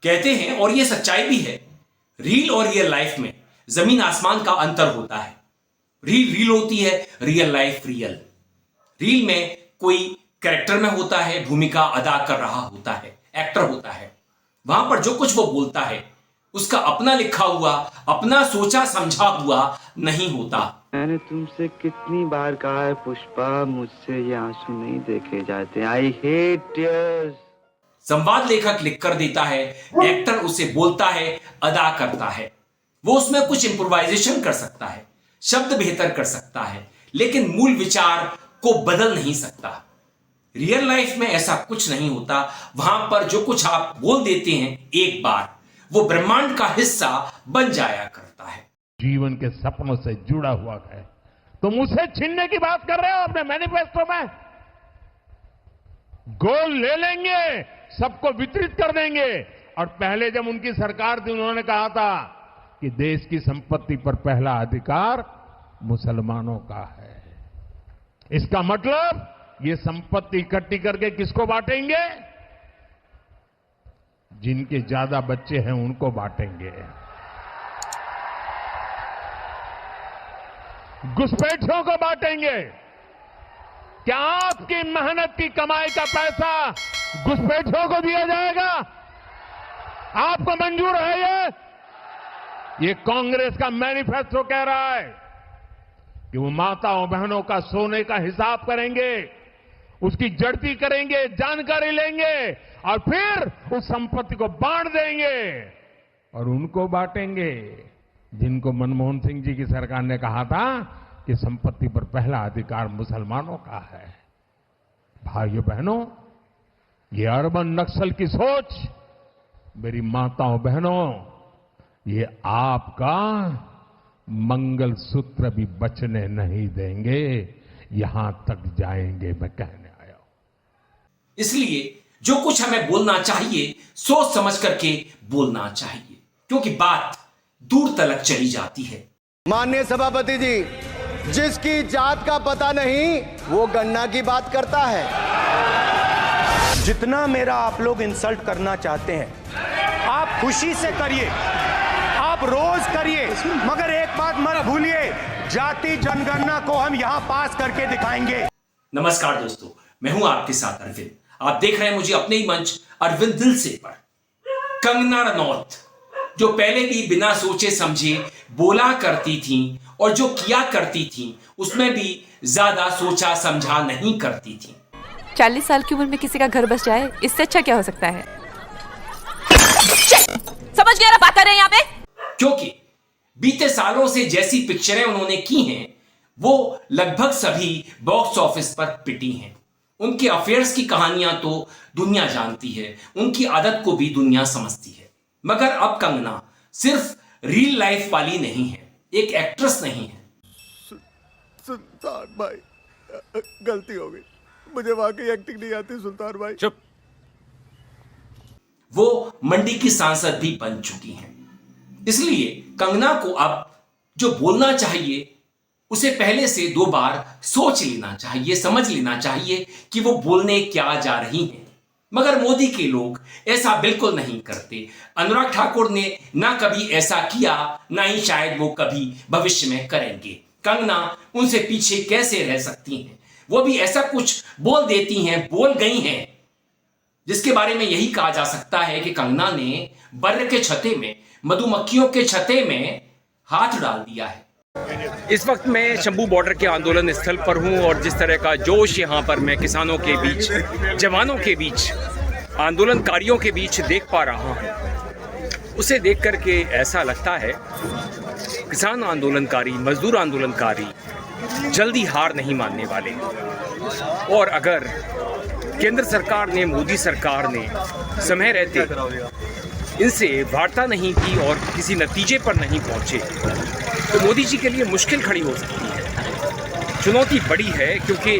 कहते हैं, और ये सच्चाई भी है, रील और रियल लाइफ में जमीन आसमान का अंतर होता है। रील रील होती है, रियल लाइफ रियल। रील में कोई कैरेक्टर में होता है, भूमिका अदा कर रहा होता है, एक्टर होता है। वहां पर जो कुछ वो बोलता है उसका अपना लिखा हुआ, अपना सोचा समझा हुआ नहीं होता। मैंने तुमसे कितनी बार कहा है पुष्पा, मुझसे ये आंसू नहीं देखे जाते। I hate tears. संवाद लेखक लिख कर देता है, एक्टर उसे बोलता है, अदा करता है। वो उसमें कुछ इंप्रोवाइजेशन कर सकता है, शब्द बेहतर कर सकता है, लेकिन मूल विचार को बदल नहीं सकता। रियल लाइफ में ऐसा कुछ नहीं होता। वहां पर जो कुछ आप बोल देते हैं एक बार, वो ब्रह्मांड का हिस्सा बन जाया करता है। जीवन के सपनों से जुड़ा हुआ है। तुम उसे छीनने की बात कर रहे हो अपने मैनिफेस्टो में। गोल ले लेंगे, सबको वितरित कर देंगे। और पहले जब उनकी सरकार थी, उन्होंने कहा था कि देश की संपत्ति पर पहला अधिकार मुसलमानों का है। इसका मतलब ये संपत्ति इकट्ठी करके किसको बांटेंगे? जिनके ज्यादा बच्चे हैं उनको बांटेंगे। घुसपैठियों को बांटेंगे। क्या आपकी मेहनत की कमाई का पैसा घुसपैठियों को दिया जाएगा? आपको मंजूर है ये कांग्रेस का मैनिफेस्टो कह रहा है कि वो माताओं बहनों का सोने का हिसाब करेंगे, उसकी जड़ती करेंगे, जानकारी लेंगे और फिर उस संपत्ति को बांट देंगे। और उनको बांटेंगे जिनको मनमोहन सिंह जी की सरकार ने कहा था कि संपत्ति पर पहला अधिकार मुसलमानों का है। भाइयों बहनों, ये अर्बन नक्सल की सोच, मेरी माताओं बहनों, ये आपका मंगलसूत्र भी बचने नहीं देंगे। यहां तक जाएंगे, मैं कहने आया हूं। इसलिए जो कुछ हमें बोलना चाहिए, सोच समझ करके बोलना चाहिए, क्योंकि बात दूर तलक चली जाती है। माननीय सभापति जी, जिसकी जात का पता नहीं वो गन्ना की बात करता है। जितना मेरा आप लोग इंसल्ट करना चाहते हैं, आप खुशी से करिए, आप रोज करिए, मगर एक बात मत भूलिए, जाति जनगणना को हम यहां पास करके दिखाएंगे। नमस्कार दोस्तों, मैं हूं आपके साथ अरविंद। आप देख रहे हैं मुझे अपने ही मंच अरविंद दिल से पर। कंगना रनौत, जो पहले भी बिना सोचे समझे बोला करती थी और जो किया करती थी उसमें भी ज्यादा सोचा समझा नहीं करती थी। 40 साल की उम्र में किसी का घर बस जाए, इससे अच्छा क्या हो सकता है? समझ गया ना बात कर रहे हैं यहाँ पे? क्योंकि बीते सालों से जैसी पिक्चरें उन्होंने की हैं, वो लगभग सभी बॉक्स ऑफिस पर पिटी हैं। उनके अफेयर्स की कहानियां तो दुनिया जानती है, उनकी आदत को भी दुनिया समझती है। मगर अब कंगना सिर्फ रियल लाइफ वाली नहीं है, एक एक्ट्रेस नहीं है। सुल्तान भाई, गलती हो गई, मुझे वाकई एक्टिंग नहीं आती सुल्तान भाई। चुप। वो मंडी की सांसद भी बन चुकी हैं। इसलिए कंगना को अब जो बोलना चाहिए उसे पहले से 2 बार सोच लेना चाहिए, समझ लेना चाहिए कि वो बोलने क्या जा रही हैं। मगर मोदी के लोग ऐसा बिल्कुल नहीं करते। अनुराग ठाकुर ने ना कभी ऐसा किया, ना ही शायद वो कभी भविष्य में करेंगे। कंगना उनसे पीछे कैसे रह सकती हैं? वो भी ऐसा कुछ बोल देती हैं, बोल गई हैं, जिसके बारे में यही कहा जा सकता है कि कंगना ने बर्र के छत्ते में, मधुमक्खियों के छत्ते में हाथ डाल दिया है। इस वक्त मैं शंभू बॉर्डर के आंदोलन स्थल पर हूं और जिस तरह का जोश यहाँ पर मैं किसानों के बीच, जवानों के बीच, आंदोलनकारियों के बीच देख पा रहा हूं, उसे देख करके ऐसा लगता है किसान आंदोलनकारी, मजदूर आंदोलनकारी जल्दी हार नहीं मानने वाले। और अगर केंद्र सरकार ने, मोदी सरकार ने समय रहते इनसे वार्ता नहीं की और किसी नतीजे पर नहीं पहुंचे, तो मोदी जी के लिए मुश्किल खड़ी हो सकती है। चुनौती बड़ी है, क्योंकि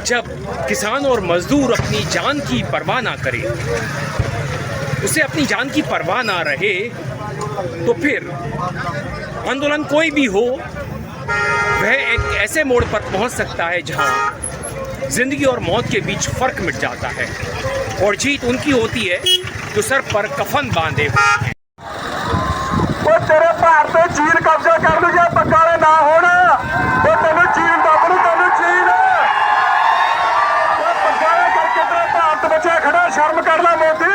जब किसान और मजदूर अपनी जान की परवाह ना करे, उसे अपनी जान की परवाह ना रहे, तो फिर आंदोलन कोई भी हो, वह एक ऐसे मोड़ पर पहुंच सकता है जहां जिंदगी और मौत के बीच फर्क मिट जाता है और जीत उनकी होती है जो सर पर कफन बांधे हुए हैं। ਉਹ ਤੇਰੇ ਭਾਰਤ ਤੇ ਚੀਨ ਕਬਜ਼ਾ ਕਰ ਲੂ ਜੇ ਪੱਕਾਲੇ ਨਾ ਹੋਣ ਉਹ ਤੈਨੂੰ ਚੀਨ ਦੱਬ ਨੂੰ ਤੈਨੂੰ ਚੀਨ ਉਹ ਪੱਕਾਲੇ ਕਰਕੇ ਤੇਰੇ ਭਾਰਤ ਵਿੱਚ ਖੜਾ ਸ਼ਰਮ ਕਰ ਲੈ ਮੋਦੀ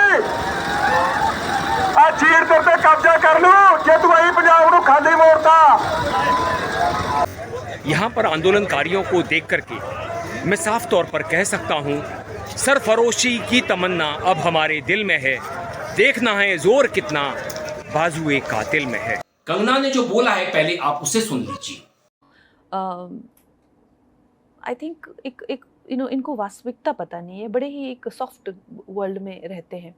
ਆ ਚੀਨ ਤੇਰੇ ਤੇ ਕਬਜ਼ਾ ਕਰ ਲੂ ਜੇ ਤੂੰ ਆਈ ਪੰਜਾਬ ਨੂੰ ਖਾਲੀ ਮੋੜਤਾ। यहाँ पर आंदोलनकारियों को देख करके मैं साफ तौर पर कह सकता हूँ, सरफरोशी की तमन्ना अब हमारे दिल में है, देखना है जोर कितना बाजुए कातिल में है। कंगना ने जो बोला है पहले आप उसे सुन लीजिए। आई थिंक एक इनको वास्तविकता पता नहीं है, बड़े ही एक सॉफ्ट वर्ल्ड में रहते हैं।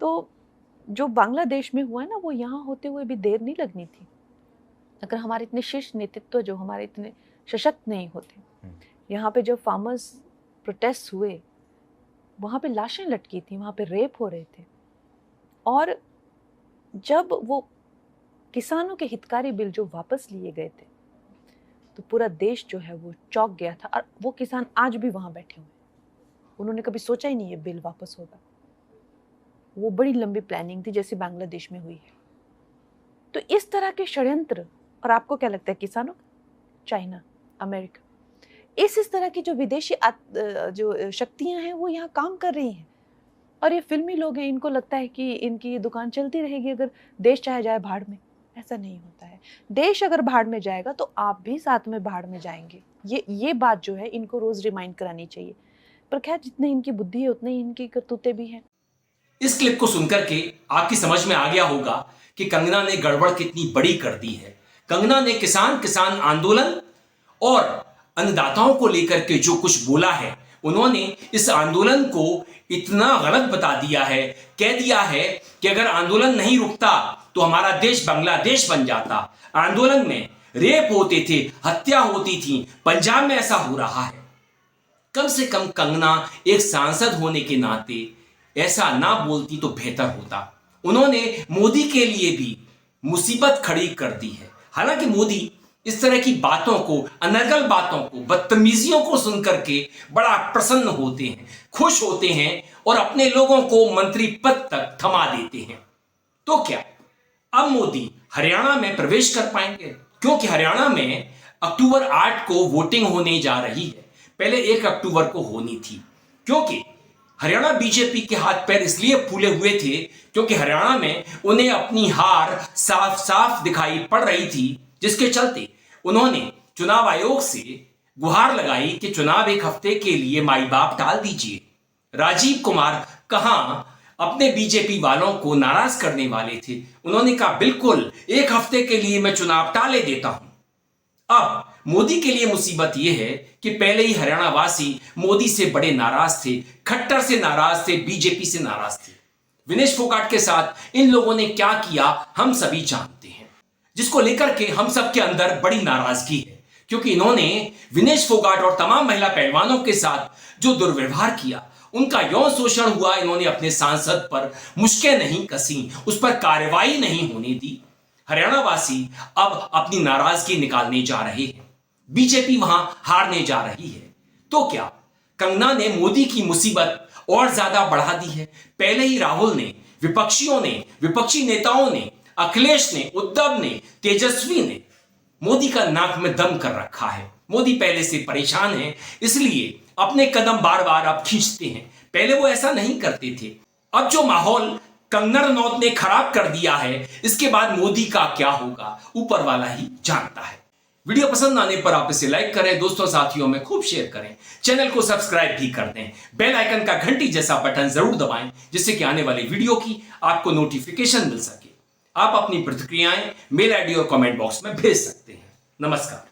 तो जो बांग्लादेश में हुआ ना, वो यहाँ होते हुए भी देर नहीं लगनी थी। अगर हमारे इतने शीर्ष नेतृत्व जो हमारे इतने सशक्त नहीं होते, यहाँ पे जो फार्मर्स प्रोटेस्ट हुए, वहाँ पे लाशें लटकी थी, वहाँ पे रेप हो रहे थे, और जब वो किसानों के हितकारी बिल जो वापस लिए गए थे, तो पूरा देश जो है वो चौंक गया था। और वो किसान आज भी वहाँ बैठे हुए, उन्होंने कभी सोचा ही नहीं ये बिल वापस होगा। वो बड़ी लंबी प्लानिंग थी जैसे बांग्लादेश में हुई है। तो इस तरह के षड्यंत्र, और आपको क्या लगता है किसानों, चाइना, अमेरिका, इस तरह की जो विदेशी जो शक्तियां हैं वो यहाँ काम कर रही हैं। और ये फिल्मी लोग हैं, इनको लगता है कि इनकी दुकान चलती रहेगी अगर देश चाहे जाए भाड़ में। ऐसा नहीं होता है। देश अगर भाड़ में जाएगा तो आप भी साथ में भाड़ में जाएंगे। ये बात जो है इनको रोज रिमाइंड करानी चाहिए। पर खैर, जितनी इनकी बुद्धि है उतनी इनकी करतूतें भी हैं। इस क्लिप को सुनकर के आपकी समझ में आ गया होगा कि कंगना ने गड़बड़ कितनी बड़ी कर दी है। कंगना ने किसान आंदोलन और अन्नदाताओं को लेकर के जो कुछ बोला है, उन्होंने इस आंदोलन को इतना गलत बता दिया है, कह दिया है कि अगर आंदोलन नहीं रुकता तो हमारा देश बांग्लादेश बन जाता। आंदोलन में रेप होते थे, हत्या होती थी, पंजाब में ऐसा हो रहा है। कम से कम कंगना एक सांसद होने के नाते ऐसा ना बोलती तो बेहतर होता। उन्होंने मोदी के लिए भी मुसीबत खड़ी कर दी है। हालांकि मोदी इस तरह की बातों को, अनर्गल बातों को, बदतमीजियों को सुनकर के बड़ा प्रसन्न होते हैं, खुश होते हैं और अपने लोगों को मंत्री पद तक थमा देते हैं। तो क्या अब मोदी हरियाणा में प्रवेश कर पाएंगे? क्योंकि हरियाणा में अक्टूबर 8 को वोटिंग होने जा रही है, पहले 1 अक्टूबर को होनी थी। क्योंकि हरियाणा बीजेपी के हाथ पैर इसलिए फूले हुए थे क्योंकि हरियाणा में उन्हें अपनी हार साफ साफ दिखाई पड़ रही थी, जिसके चलते उन्होंने चुनाव आयोग से गुहार लगाई कि चुनाव 1 हफ्ते के लिए माई बाप टाल दीजिए। राजीव कुमार कहां अपने बीजेपी वालों को नाराज करने वाले थे, उन्होंने कहा बिल्कुल 1 हफ्ते के लिए मैं चुनाव टाले देता हूं। अब मोदी के लिए मुसीबत यह है कि पहले ही हरियाणा वासी मोदी से बड़े नाराज थे, खट्टर से नाराज थे, बीजेपी से नाराज थे। विनेश फोगाट के साथ इन लोगों ने क्या किया हम सभी जानते हैं, जिसको लेकर के हम सब के अंदर बड़ी नाराजगी है। क्योंकि इन्होंने विनेश फोगाट और तमाम महिला पहलवानों के साथ जो दुर्व्यवहार किया, उनका यौन शोषण हुआ, इन्होंने अपने सांसद पर मुश्कें नहीं कसी, उस पर कार्रवाई नहीं होने दी। हरियाणा वासी अब अपनी नाराजगी निकालने जा रहे हैं, बीजेपी वहां हारने जा रही है। तो क्या कंगना ने मोदी की मुसीबत और ज्यादा बढ़ा दी है? पहले ही राहुल ने, विपक्षियों ने, विपक्षी नेताओं ने, अखिलेश ने, उद्धव ने, तेजस्वी ने मोदी का नाक में दम कर रखा है। मोदी पहले से परेशान है, इसलिए अपने कदम बार बार अब खींचते हैं। पहले वो ऐसा नहीं करते थे। अब जो माहौल कंगना रनौत ने खराब कर दिया है, इसके बाद मोदी का क्या होगा ऊपर वाला ही जानता है। वीडियो पसंद आने पर आप इसे लाइक करें, दोस्तों साथियों में खूब शेयर करें, चैनल को सब्सक्राइब भी कर दें, बेल आइकन का घंटी जैसा बटन जरूर दबाएं, जिससे कि आने वाली वीडियो की आपको नोटिफिकेशन मिल सके। आप अपनी प्रतिक्रियाएं मेल आईडी और कमेंट बॉक्स में भेज सकते हैं। नमस्कार।